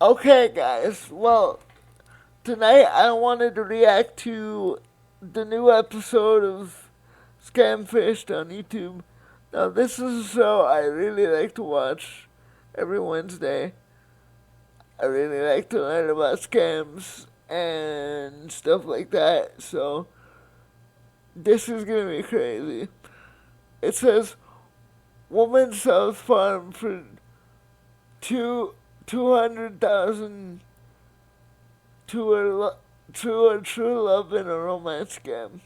Okay, guys. Well, tonight I wanted to react to the new episode of Scamfished on YouTube. Now, this is a show I really like to watch every Wednesday. I really like to learn about scams and stuff like that. So, this is gonna be crazy. It says woman sells farm for two 200,000 to her true love in a romance scam.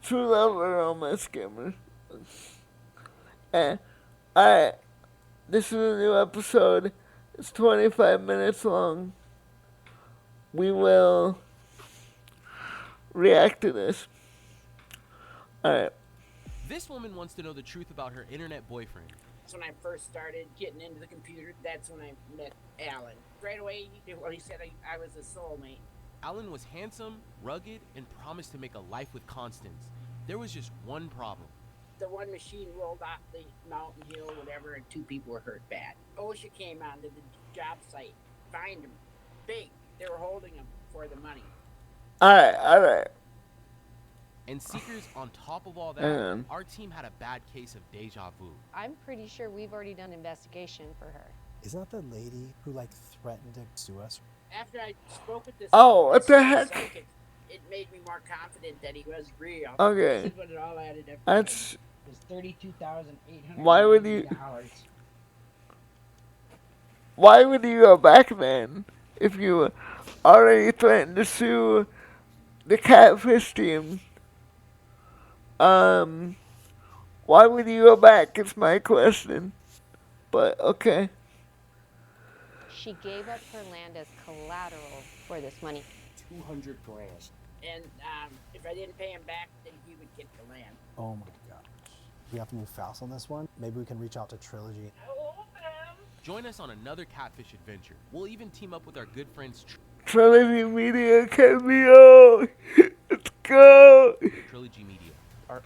True love or romance scammer. And alright, this is a new episode. It's 25 minutes long. We will react to this. Alright. This woman wants to know the truth about her internet boyfriend. When I first started getting into the computer, that's when I met Alan. Right away, he said I was a soulmate. Alan was handsome, rugged, and promised to make a life with Constance. There was just one problem. The one machine rolled off the mountain hill, whatever, and 2 people were hurt bad. OSHA came onto the job site, fined them big. They were holding them for the money. Alright. And Seekers, on top of all that, our team had a bad case of deja vu. I'm pretty sure we've already done an investigation for her. Isn't that the lady who threatened to sue us? After I spoke with this what the heck? psychic, it made me more confident that he was real. Okay. This is what it all added up. That's It was $32,800. Why would you go back then if you already threatened to sue the catfish team? Why would you go back? Is my question. But okay. She gave up her land as collateral for this money. 200 grand. And if I didn't pay him back, then he would get the land. Oh my gosh. We have to move fast on this one. Maybe we can reach out to Trilogy. Join us on another catfish adventure. We'll even team up with our good friends Trilogy Media cameo. Let's go. Trilogy Media.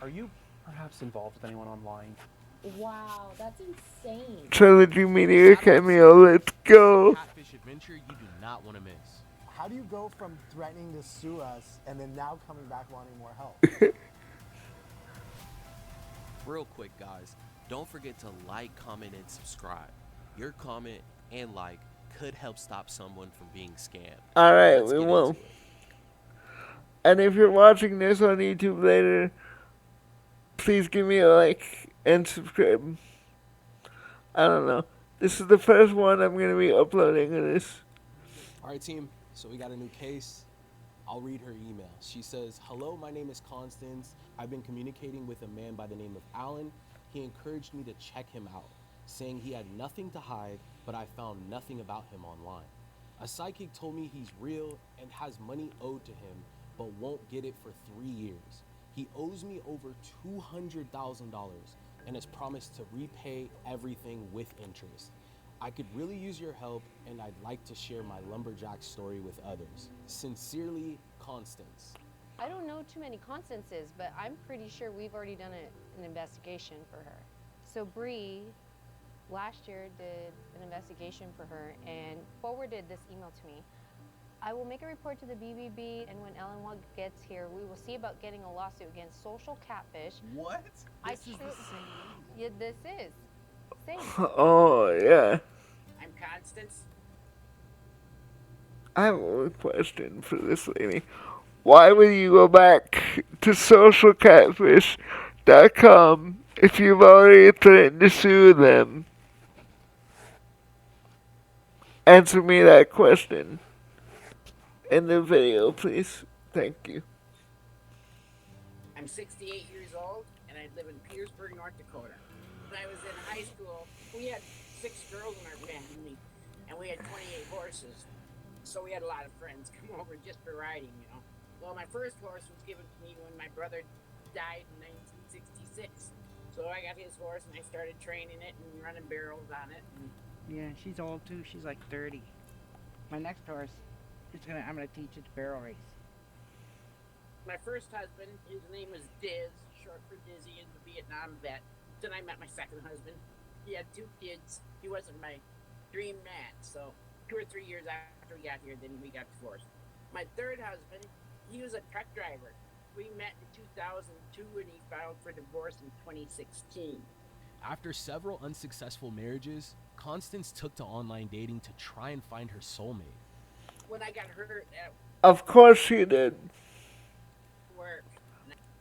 Are you perhaps involved with anyone online? Wow, that's insane. Trilogy Media cameo. Let's go. Catfish adventure you do not want to miss. How do you go from threatening to sue us and then now coming back wanting more help? Real quick, guys, don't forget to like, comment, and subscribe. Your comment and like could help stop someone from being scammed. Alright, we will. And if you're watching this on YouTube later, please give me a like and subscribe. I don't know. This is the first one I'm going to be uploading of this. Alright, team. So we got a new case. I'll read her email. She says, "Hello, my name is Constance. I've been communicating with a man by the name of Alan. He encouraged me to check him out, saying he had nothing to hide, but I found nothing about him online. A psychic told me he's real and has money owed to him, but won't get it for 3 years. He owes me over $200,000 and has promised to repay everything with interest. I could really use your help, and I'd like to share my lumberjack story with others. Sincerely, Constance." I don't know too many Constances, but I'm pretty sure we've already done an investigation for her. So Bree, last year, did an investigation for her and forwarded this email to me. I will make a report to the BBB, and when Ellen Wug gets here, we will see about getting a lawsuit against social catfish. What? This is the same. Yeah, this is. Same. Oh, yeah. I'm Constance. I have a question for this lady. Why would you go back to socialcatfish.com if you've already threatened to sue them? Answer me that question in the video, please. Thank you. I'm 68 years old, and I live in Petersburg, North Dakota. When I was in high school, we had 6 girls in our family, and we had 28 horses. So we had a lot of friends come over just for riding, you know. Well, my first horse was given to me when my brother died in 1966. So I got his horse, and I started training it and running barrels on it. And yeah, she's old too. She's like 30. My next horse, I'm gonna teach it to barrel race. My first husband, his name was Diz, short for Dizzy, is a Vietnam vet. Then I met my second husband. He had 2 kids. He wasn't my dream match. So 2 or 3 years after we got here, then we got divorced. My third husband, he was a truck driver. We met in 2002 and he filed for divorce in 2016. After several unsuccessful marriages, Constance took to online dating to try and find her soulmate. When I got hurt at Of course she did. work,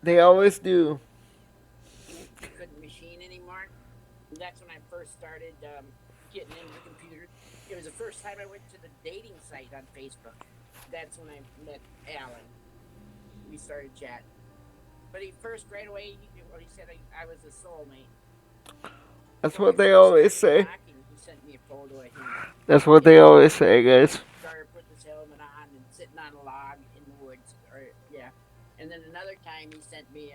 They always do. I couldn't machine anymore. And that's when I first started getting into the computer. It was the first time I went to the dating site on Facebook. That's when I met Alan. We started chatting. But he first, right away, he said I was a soulmate. That's So what when they we always started say. talking, he sent me a photo of him. That's what they always say, guys. Started putting his helmet on and sitting on a log in the woods. Yeah. And then another time he sent me,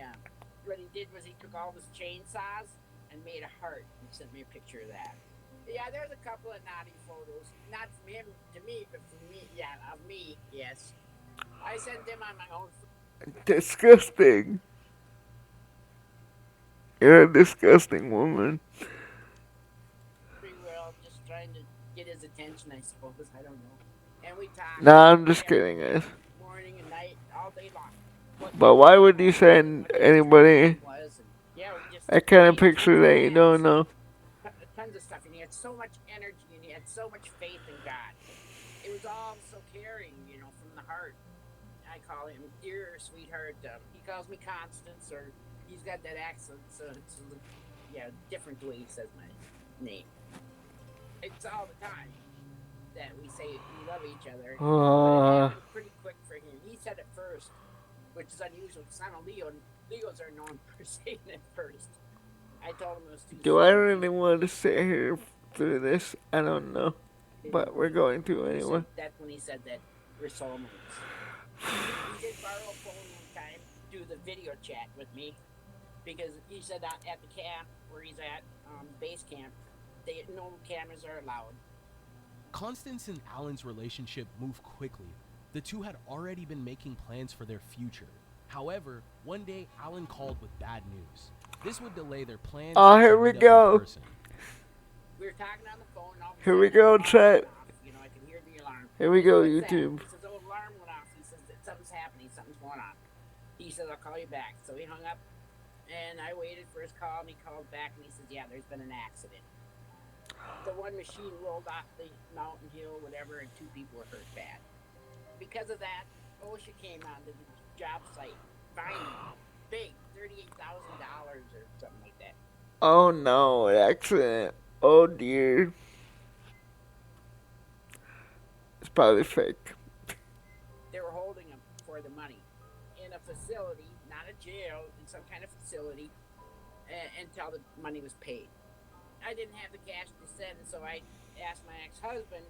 what he did was he took all of his chainsaws and made a heart and sent me a picture of that. Yeah, there's a couple of naughty photos. Not from him to me, but from me. Yeah, of me, yes. I sent them on my own. Disgusting. You're a disgusting woman. Free will, just trying to get his attention, I suppose. I don't know. And we talked. Nah, I'm just kidding, guys. Morning and night, all day long. But why would you send anybody Yeah, we just that kind of picture that you don't know? tons of stuff, and he had so much energy, and he had so much faith in God. It was all so caring, from the heart. I call him dear sweetheart. He calls me Constance, or he's got that accent, so it's different the way he says my name. It's all the time that we say we love each other. But it happened pretty quick for him. He said it first, which is unusual because I'm a Leo, and Leos are known for saying it first. I told him it was too Do I really want to sit here through this? I don't know. But we're going to anyway. That's when he said that we're soulmates. He did borrow a phone one time, do the video chat with me, because he said at the camp where he's at, base camp, no cameras are allowed. Constance and Alan's relationship moved quickly. The two had already been making plans for their future. However, one day Alan called with bad news. This would delay their plans. Oh, here we go. We were talking on the phone. Here we go, chat. I could hear the alarm. Here we go, What's YouTube. That? He says, the alarm went off. He says that something's happening. Something's going on. He says, I'll call you back. So he hung up, and I waited for his call, and he called back, and he says, yeah, there's been an accident. The one machine rolled off the mountain hill, whatever, and 2 people were hurt bad. Because of that, OSHA came on to the job site, fined big, $38,000 or something like that. Oh no, an accident. Oh dear. It's probably fake. They were holding him for the money in a facility, not a jail, in some kind of facility, until the money was paid. I didn't have the cash to send, so I asked my ex-husband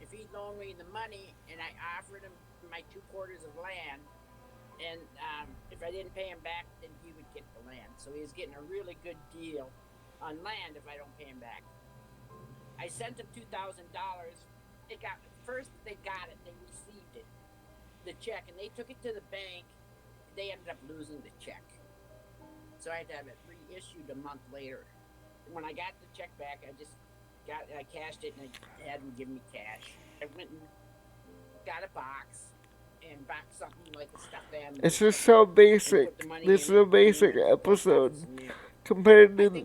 if he'd loan me the money, and I offered him my 2 quarters of land, and if I didn't pay him back, then he would get the land. So he was getting a really good deal on land if I don't pay him back. I sent him $2,000. First they got it, they received it, the check, and they took it to the bank. They ended up losing the check, so I had to have it reissued a month later. When I got the check back, I cashed it, and I had them give me cash. I went and got a box and bought something like a stuffed animal. It's just so basic. This is a basic episode compared to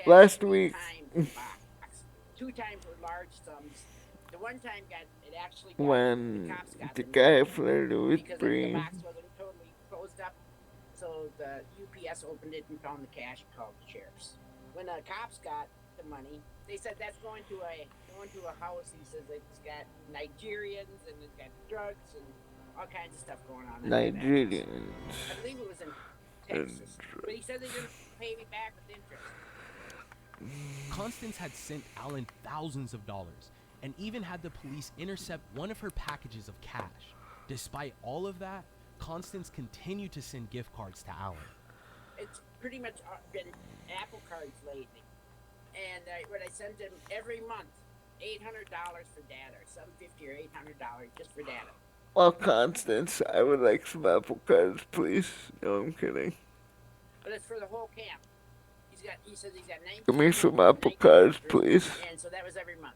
last week. 2 times were large sums. The one time it actually got, When the cops got the the guy money flirted with because Bree. the box wasn't totally closed up. So the UPS opened it and found the cash and called the sheriffs. When the cops got the money, they said that's going to a house. He says it's got Nigerians and it's got drugs and all kinds of stuff going on. Nigerians. I believe it was in Texas. But he said they're going to pay me back with interest. Constance had sent Alan thousands of dollars and even had the police intercept one of her packages of cash. Despite all of that, Constance continued to send gift cards to Alan. It's pretty much been Apple cards lately. And what I sent him every month, $800 for data, or $750 or $800 just for data. Well, Constance, I would like some Apple cards, please. No, I'm kidding. But it's for the whole camp. He says he's got 19. Give me some Apple cards, please. And so that was every month.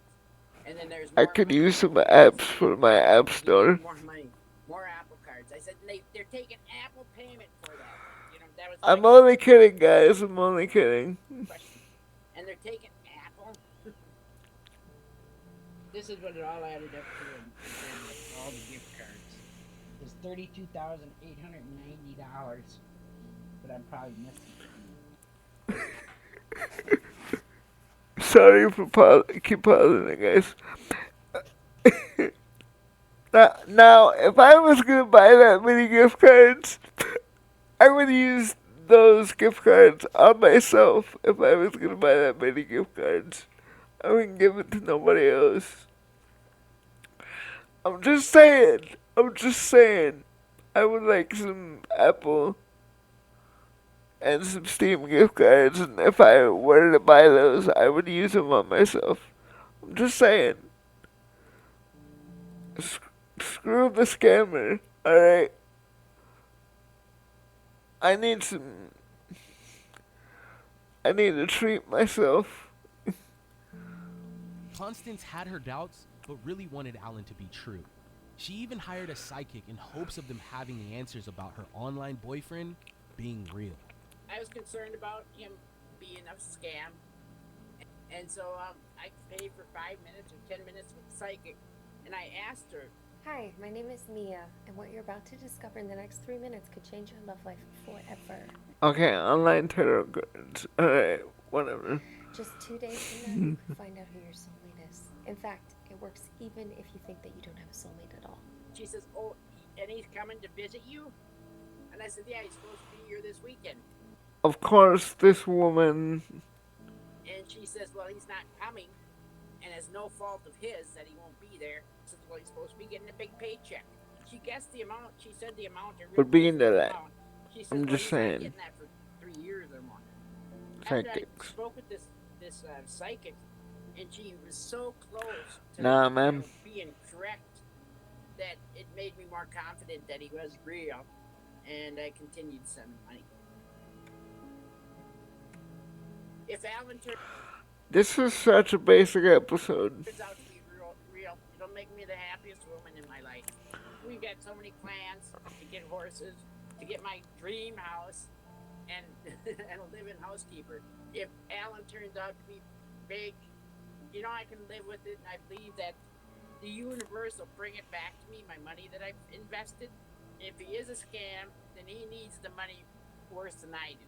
And then there's I more could money. use some I apps said, for my app you store. need more money, more Apple cards. I said, they're taking Apple payment for that. You know, that was my I'm only kidding, guys. I'm only kidding. question. And they're taking Apple. This is what it all added up to, and then like all the gift cards. It's $32,890, but I'm probably missing. Sorry for keep pausing it, guys. Now, if I was gonna buy that many gift cards, I would use those gift cards on myself. If I was gonna buy that many gift cards, I wouldn't give it to nobody else. I'm just saying. I'm just saying. I would like some Apple and some Steam gift cards, and if I were to buy those, I would use them on myself. I'm just saying. Screw the scammer, alright? I need to treat myself. Constance had her doubts, but really wanted Alan to be true. She even hired a psychic in hopes of them having the answers about her online boyfriend being real. I was concerned about him being a scam, and so I paid for 5 minutes or 10 minutes with the psychic, and I asked her. Hi, my name is Mia, and what you're about to discover in the next 3 minutes could change your love life forever. Okay, online tarot cards. Alright, whatever. Just 2 days from now, you can find out who your soulmate is. In fact, it works even if you think that you don't have a soulmate at all. She says, "Oh, and he's coming to visit you?" And I said, "Yeah, he's supposed to be here this weekend." Of course, this woman. And she says, "Well, he's not coming, and it's no fault of his that he won't be there." I said, "Well, he's supposed to be getting a big paycheck." She guessed the amount. She said the amount. Would be into that. She says, I'm "Well, just he's not saying. getting that for 3 years or more." After I Psychics. spoke with this psychic, and she was so close to Nah, man. being correct that it made me more confident that he was real, and I continued to send him money. If Alan This is such a basic episode. turns out to be real, it'll make me the happiest woman in my life. We've got so many plans to get horses, to get my dream house, and and a live-in housekeeper. If Alan turns out to be big, you know, I can live with it, and I believe that the universe will bring it back to me, my money that I've invested. If he is a scam, then he needs the money worse than I do.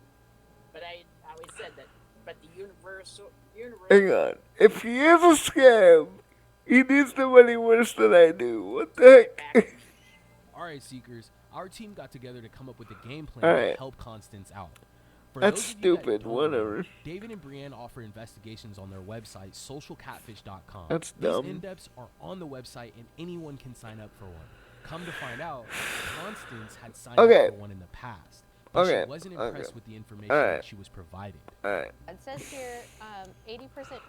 But I always said that. But the universe. Hang on. If he is a scam, he needs the money worse than I do. What the heck? Alright, Seekers, our team got together to come up with a game plan Alright. to help Constance out. For That's those of you that stupid, don't whatever. know, David and Brienne offer investigations on their website, socialcatfish.com. That's These dumb. in-depths are on the website and anyone can sign up for one. Come to find out, Constance had signed Okay. up for one in the past, but Okay, she wasn't impressed okay. with the information Alright. that she was provided. Alright. It says here 80%.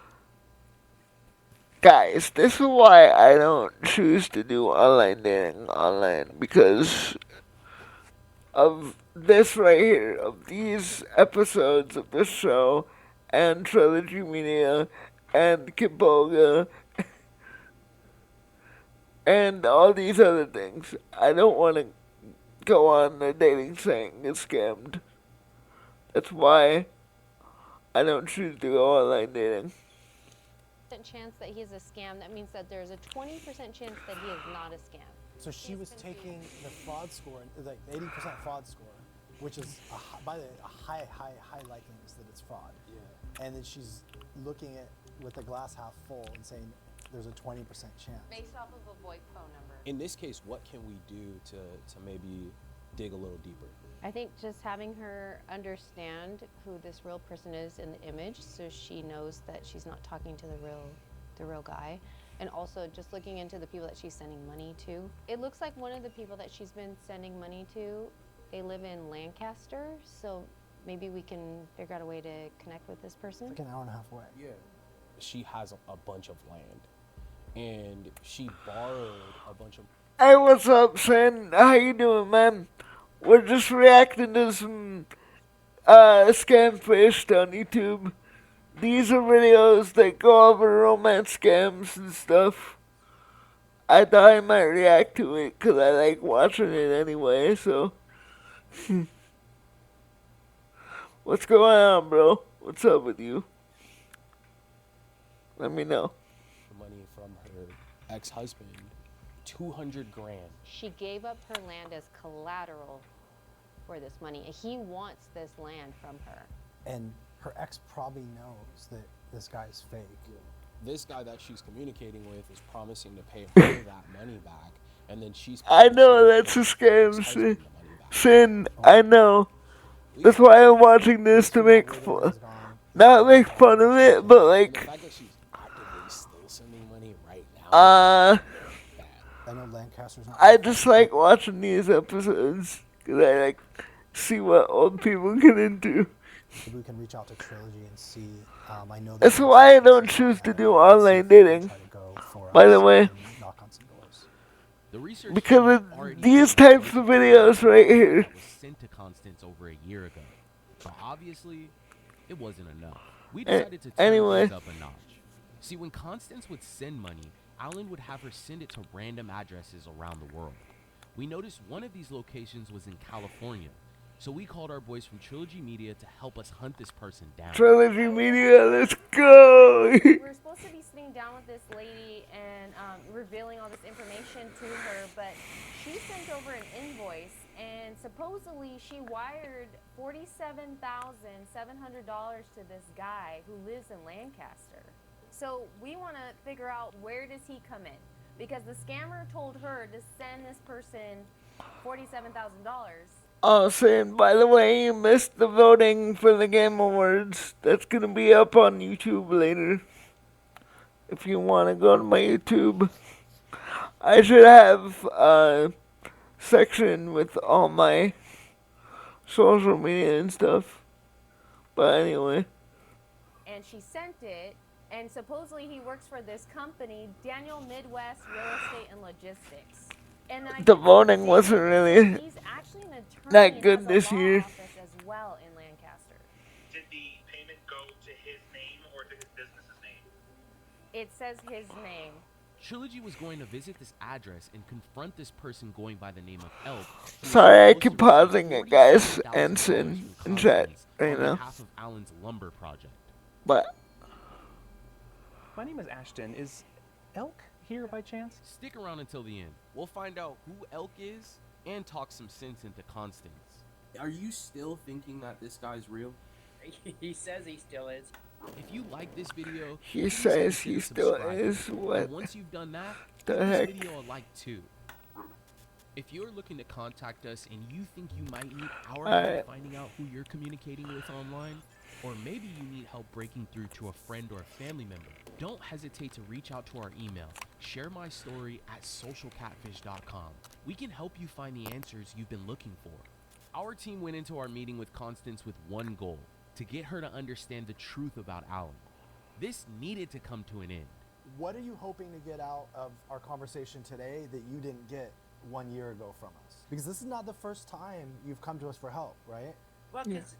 Guys, this is why I don't choose to do online dating online, because of this right here, of these episodes of this show, and Trilogy Media, and Kiboga, and all these other things. I don't want to go on a dating site and get scammed. That's why I don't choose to go online dating. Chance that he's a scam, that means that there's a 20% chance that he is not a scam. So she was taking the fraud score, like 80% fraud score, which is by the high likeliness that it's fraud. Yeah. And then she's looking at with the glass half full and saying there's a 20% chance. Based off of a VoIP phone number. In this case, what can we do to maybe dig a little deeper? I think just having her understand who this real person is in the image, so she knows that she's not talking to the real guy, and also just looking into the people that she's sending money to. It looks like one of the people that she's been sending money to, they live in Lancaster, so maybe we can figure out a way to connect with this person. Like an hour and a half away. Yeah. She has a bunch of land, and she borrowed a bunch of. Hey, what's up, son? How you doing, man? We're just reacting to some scamfished on YouTube. these are videos that go over romance scams and stuff. I thought I might react to it because I like watching it anyway, so. What's going on, bro? What's up with you? Let me know. Money from her ex-husband, 200 grand. She gave up her land as collateral for this money. He wants this land from her. And her ex probably knows that this guy is fake. This guy that she's communicating with is promising to pay her that money back, and then she's. I know that's a scam, Sin. I know. That's why I'm watching this to make fun. Not make fun of it, but like. The fact that she's actively still sending money right now. I know Lancaster's not. I just like watching these episodes because I like see what old people get into. Maybe we can reach out to Trilogy and see. I know that's why I don't choose to do online dating. By the way, because of these types of videos right here. Was sent to Constance over a year ago, but obviously, it wasn't enough. We decided to turn things up a notch. See, when Constance would send money, Alan would have her send it to random addresses around the world. We noticed one of these locations was in California, so we called our boys from Trilogy Media to help us hunt this person down. Trilogy Media, let's go! We're supposed to be sitting down with this lady and revealing all this information to her, but she sent over an invoice, and supposedly she wired $47,700 to this guy who lives in Lancaster. So we want to figure out, where does he come in? Because the scammer told her to send this person $47,000. Oh, Sin, by the way, you missed the voting for the Game Awards. That's gonna be up on YouTube later. If you want to go to my YouTube. I should have a section with all my social media and stuff. But anyway. And she sent it, and supposedly he works for this company, Daniel Midwest Real Estate and Logistics. And then The voting wasn't really he's actually an attorney, that good has a this law year. office as well in Lancaster. Did the payment go to his name or to his business's name? It says his name. Trilogy was going to visit this address and confront this person going by the name of Elk. Sorry, I keep pausing it, guys, and Sin in chat right on now. behalf of Alan's lumber project. But My name is Ashton. Is Elk here by chance? Stick around until the end. We'll find out who Elk is and talk some sense into Constance. Are you still thinking that this guy's real? He says he still is. If you like this video, he please says consider he still subscribing. is. What And once you've done that, the give heck? this video a like too. If you're looking to contact us and you think you might need our help finding out who you're communicating with online, or maybe you need help breaking through to a friend or a family member, don't hesitate to reach out to our email, sharemystory@socialcatfish.com. We can help you find the answers you've been looking for. Our team went into our meeting with Constance with one goal: to get her to understand the truth about Alan. This needed to come to an end. What are you hoping to get out of our conversation today that you didn't get 1 year ago from us? Because this is not the first time you've come to us for help, right? Well, because,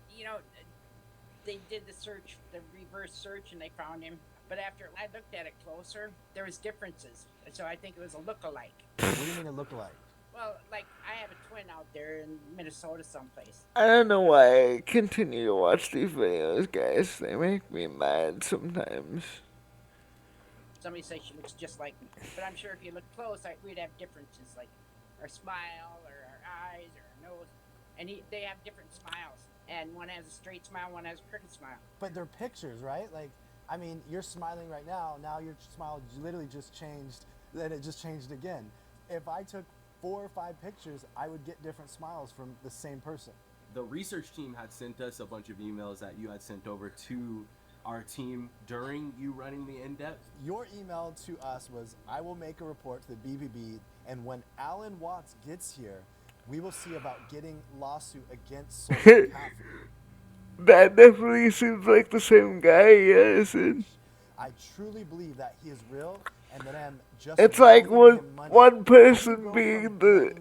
they did the search, the reverse search, and they found him. But after I looked at it closer, there was differences. So I think it was a look-alike. What do you mean a look-alike? Well, like, I have a twin out there in Minnesota someplace. I don't know why I continue to watch these videos, guys. They make me mad sometimes. Somebody says she looks just like me. But I'm sure if you look close, we'd have differences, like our smile, or our eyes, or our nose. And they have different smiles. And one has a straight smile, one has a crooked smile. But they're pictures, right? Like, I mean, you're smiling right now. Now your smile literally just changed. Then it just changed again. If I took 4 or 5 pictures, I would get different smiles from the same person. The research team had sent us a bunch of emails that you had sent over to our team during you running the in-depth. Your email to us was, I will make a report to the BBB, and when Alan Watts gets here, we will see about getting lawsuit against social capital. That definitely seems like the same guy, yes. I truly believe that he is real, and that I'm just. It's like one person being the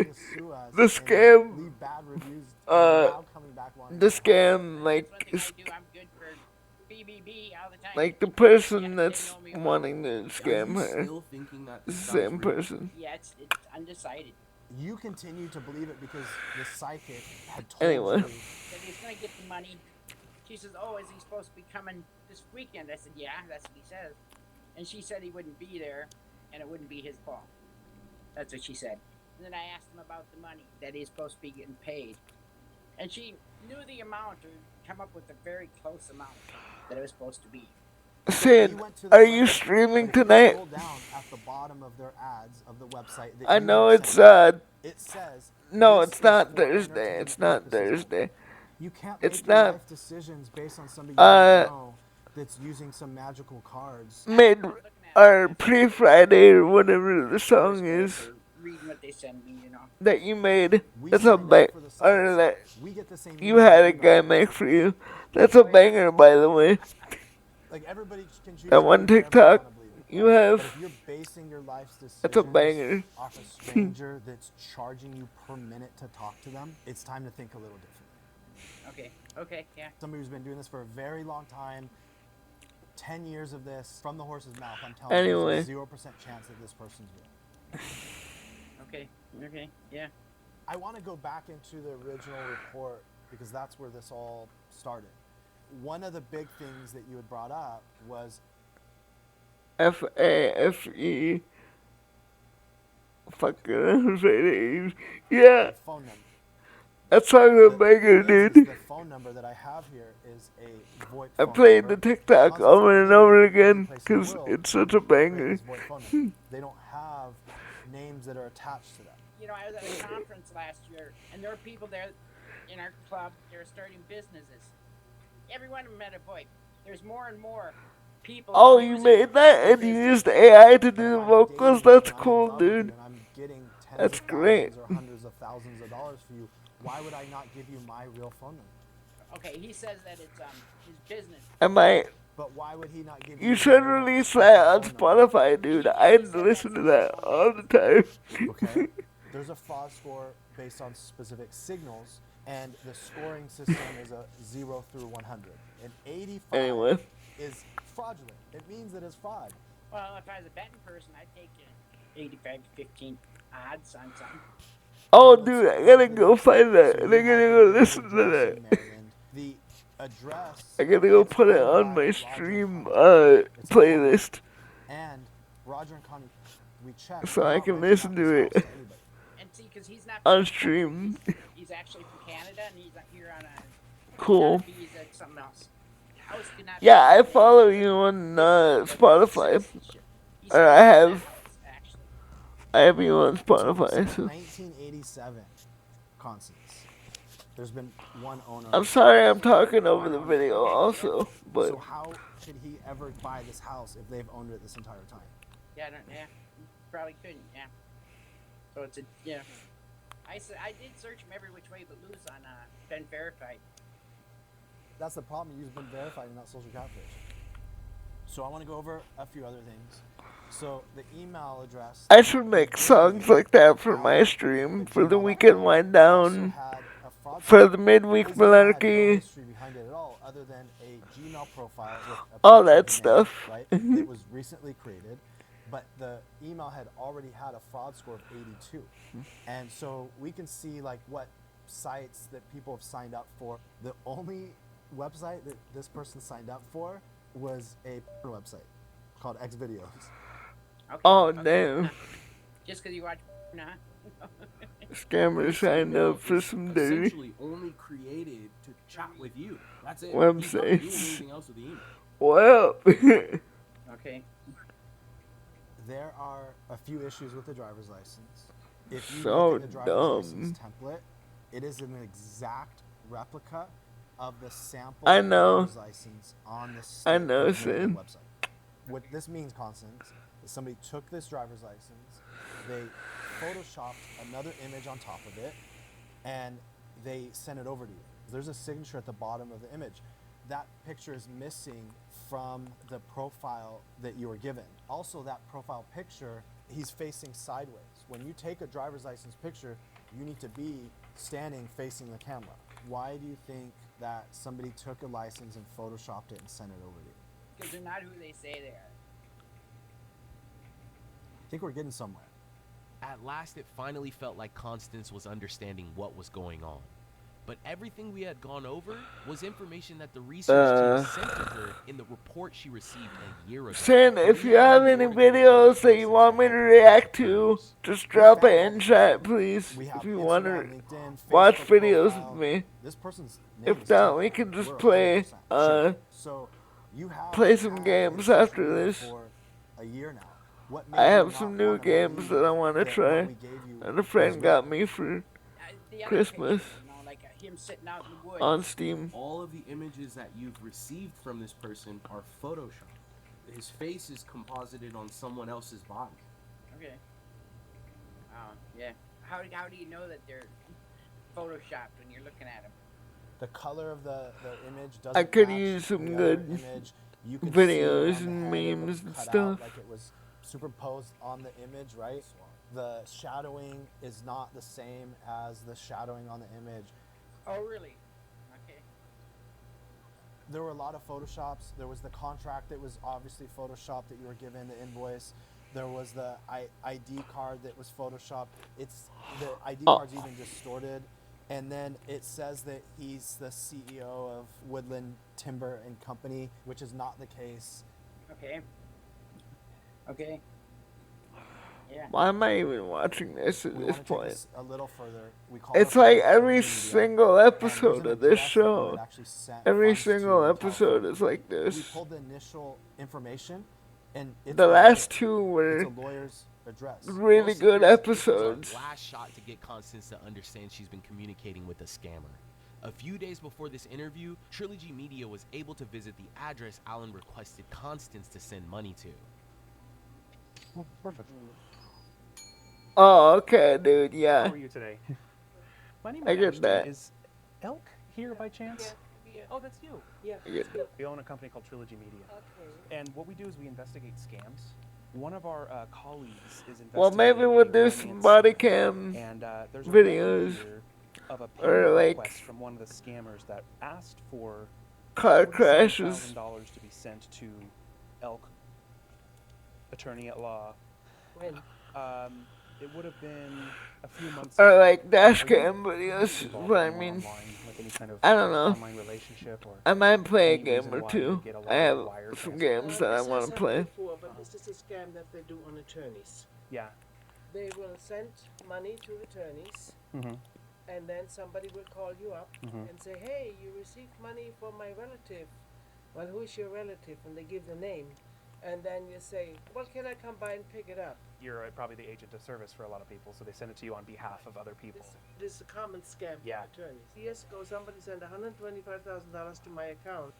scam. Leave bad reviews, The scam, like. I'm good for BB BB all the time. Like the person Yeah, they that's know me well. wanting to Are scam you her. still thinking that It's this the guy's same real? person. Yeah, it's undecided. You continue to believe it because the psychic had told Anyway. you. That he's gonna get the money. She says, "Oh, is he supposed to be coming this weekend?" I said, "Yeah, that's what he says." And she said he wouldn't be there, and it wouldn't be his fault. That's what she said. And then I asked him about the money that he's supposed to be getting paid, and she knew the amount or come up with a very close amount that it was supposed to be. Sid, You went to the are you website, streaming but if you tonight? scroll down at the bottom of their ads of the website that I you know have it's sent, it says no, this it's is not for Thursday. entertainment It's not purposes only. Thursday. You can't It's make your not life decisions based on somebody you don't know that's using some magical cards. mid or pre-Friday or whatever the song is Reading what they send me, you know. that you made. We That's a signed bang, up for the or sites. that We get the same you emails had that a you guy got. make for you. That's a banger, by the way. Like everybody can choose That to one believe whatever they TikTok wanna believe. you But have, if you're basing your life's that's a decisions banger. off a stranger that's charging you per minute to talk to them, it's time to think a little differently. Okay, yeah. Somebody who's been doing this for a very long time, 10 years of this, from the horse's mouth, I'm telling Anyway. you, there's a 0% chance that this person's real. Okay, yeah. I want to go back into the original report because that's where this all started. One of the big things that you had brought up was FAFE. Fucking yeah. the phone number. That song's a banger, Is dude. the phone number that I have here is a VoIP I phone played number. the TikTok Constance over and over again place in the because world it's such a create banger. this VoIP phone number. They don't have names that are attached to them. You know, I was at a conference last year, and there were people there in our club. They were starting businesses. Every one of them had a VoIP. There's more and more people. Oh, you using made that and you used AI to do the vocals? That's cool, dude. And I'm getting tens That's of great. thousands or hundreds of thousands of dollars for you. Why would I not give you my real phone number? Okay, he says that it's his business. Am I? But why would he not give you? You should release that on Spotify, dude. I listen to that all the time. Okay. There's a fraud score based on specific signals, and the scoring system is a 0 through 100. And 85 Anyway. is fraudulent. It means that it's fraud. Well, if I was a betting person, I'd take 85 to 15 odds on something. Oh, dude, I gotta go find that. And I gotta go listen to that. Maryland. The address. I gotta go put it on my stream playlist And Roger and Connie, we checked. so I can listen to it And see, because he's not on stream. He's actually from Canada, and he's here on a Cool. visa, something else. House did not Yeah, I follow you on Spotify. Or I have you on Spotify. Since So. 1987, Constance. There's been one owner. I'm sorry I'm talking over the video also, but So how could he ever buy this house if they've owned it this entire time? Yeah, probably couldn't. Yeah. So it's I did search him every which way but loose on been verified. That's the problem. You've been verified and not social catfish. So I want to go over a few other things. So the email address. I should make songs like that for my stream, for the weekend wind down, for the midweek malarkey, History behind it at all, other than a Gmail profile with a all picture of that the stuff. name, right? It was recently created, but the email had already had a fraud score of 82, and so we can see like what sites that people have signed up for. The only website that this person signed up for was a website called Xvideos. Okay, Oh, damn. Just because you watch, nah. Scammer signed up for some dirty Essentially only created to chat with you. That's it. He's not doing anything else with the email. Well. Okay. There are a few issues with the driver's license. If you So look at the driver's dumb. license template, it is an exact replica of the sample I know. driver's license on the I state know, of Maryland Sid. website. What this means, Constance, is somebody took this driver's license, they photoshopped another image on top of it, and they sent it over to you. There's a signature at the bottom of the image. That picture is missing from the profile that you were given. Also, that profile picture, he's facing sideways. When you take a driver's license picture, you need to be standing facing the camera. Why do you think that somebody took a license and photoshopped it and sent it over to you? because they're not who they say they are. I think we're getting somewhere. At last, it finally felt like Constance was understanding what was going on. But everything we had gone over was information that the research team sent to her in the report she received a year ago. Sin, if you have any videos that you want me to react to, just drop it in chat, please. If you want to watch videos with me. This person's If not, we can just play play some games after this. For a year now. What I have some new games that I want to try, and a friend got me for Christmas like him sitting out in the woods. on Steam. All of the images that you've received from this person are photoshopped. His face is composited on someone else's body. Okay. Yeah. How do you know that they're photoshopped when you're looking at them? The color of the image doesn't I could match use some the good other image. You can videos see on and the head it memes was and cut out stuff. like it was superimposed on the image, right? The shadowing is not the same as the shadowing on the image. Oh, really? Okay. There were a lot of photoshops. There was the contract that was obviously photoshopped that you were given, the invoice. There was the ID card that was photoshopped. The ID card's even distorted. And then it says that he's the CEO of Woodland Timber and Company, which is not the case. Okay. Yeah. Why am I even watching this at this point? A little further. It's like every single episode of this show. Every single episode is like We this. pulled the initial information, and it's The last two it's were a lawyer's address. really good episodes. Last shot to get Constance to understand she's been communicating with a scammer. A few days before this interview, Trilogy Media was able to visit the address Alan requested Constance to send money to. Oh, perfect. Oh, okay, dude, yeah. How are you today? My name I is get Ashton. that. Is Elk here by chance? Yeah. Oh, that's you. Yeah. I get that. We own a company called Trilogy Media. Okay. And what we do is we investigate scams. One of our colleagues is investigating Well, maybe we'll do a some romance body scam. cam And there's a videos, record here of a or payment like request from one of the scammers that asked for car crashes. $47,000 to be sent to Elk, attorney at law. When? It would have been a few months Or ago. like dash Are you cam videos, involved but I in more mean, online, like any kind of I don't know. online relationship or I might play a any game reason or why two. you get a lot I of have wire some transfers? games that I This want has to play. happened before, but this is a scam that they do on attorneys. Yeah. They will send money to attorneys, Mm-hmm. and then somebody will call you up Mhm. and say, "Hey, you received money from my relative." Well, who is your relative? And they give the name, and then you say, "Well, can I come by and pick it up?" You're probably the agent of service for a lot of people, so they send it to you on behalf of other people. This is a common scam Yeah. for attorneys. Years ago, somebody sent $125,000 to my account.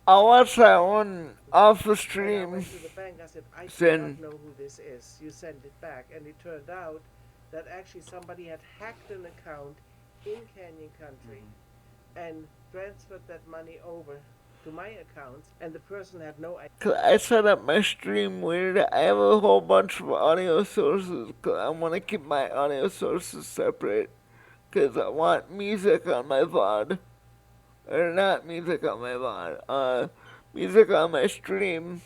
I'll watch that one off the When I stream. went to the bank, I said, "I do Then not know who this is. You send it back." And it turned out that actually somebody had hacked an account in Canyon Country and transferred that money over to my account, and the person had no idea. 'Cause I set up my stream weird. I have a whole bunch of audio sources. 'Cause I want to keep my audio sources separate. 'Cause I want music on my VOD. Or not music on my VOD. Music on my stream.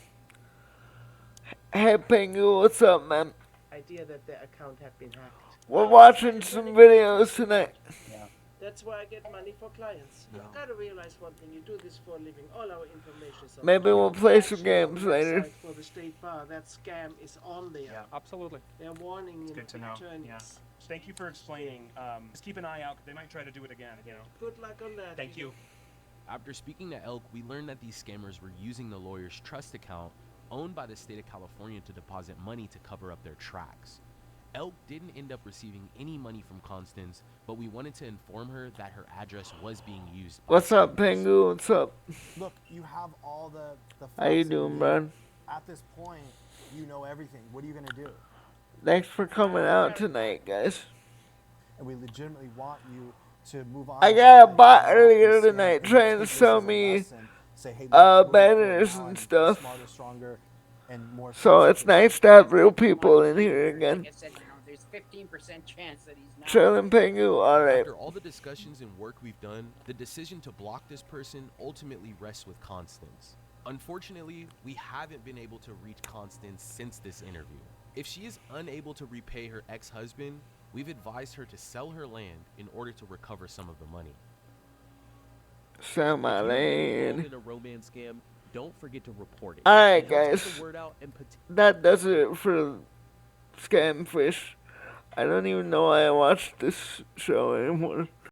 Hey Pengu, what's up, man? Idea that the account had been hacked. We're watching some videos tonight. Yeah. That's why I get money for clients. You've got to realize one thing: you do this for a living. All our information is on Maybe the we'll play actually some games on the later. website for the state bar. That scam is on there. Yeah, absolutely. They're warning It's you good to know. attorneys. Yeah. Thank you for explaining. Just keep an eye out. They might try to do it again, you know. Good luck on that. Thank you. After speaking to Elk, we learned that these scammers were using the lawyer's trust account owned by the state of California to deposit money to cover up their tracks. Elk didn't end up receiving any money from Constance, but we wanted to inform her that her address was being used. What's up, Pengu? What's up? Look, you have all the How you facts doing, need. bud? At this point, you know everything. What are you gonna do? Thanks for coming out tonight, guys. And we legitimately want you to move on. I to got a the bot next earlier step tonight and trying to take this sell as a me lesson. Say, hey, look, moving forward banners now, and I'm stuff. Smarter, stronger, and more So it's nice to have real people in here again. Like I said, there's 15% chance that he's not. Trailing Pengu, alright. After all the discussions and work we've done, the decision to block this person ultimately rests with Constance. Unfortunately, we haven't been able to reach Constance since this interview. If she is unable to repay her ex-husband, we've advised her to sell her land in order to recover some of the money. Sell my land. In a romance scam, don't forget to report it. Alright, It helps get guys. the word out and That does it for Scamfish. I don't even know why I watched this show anymore.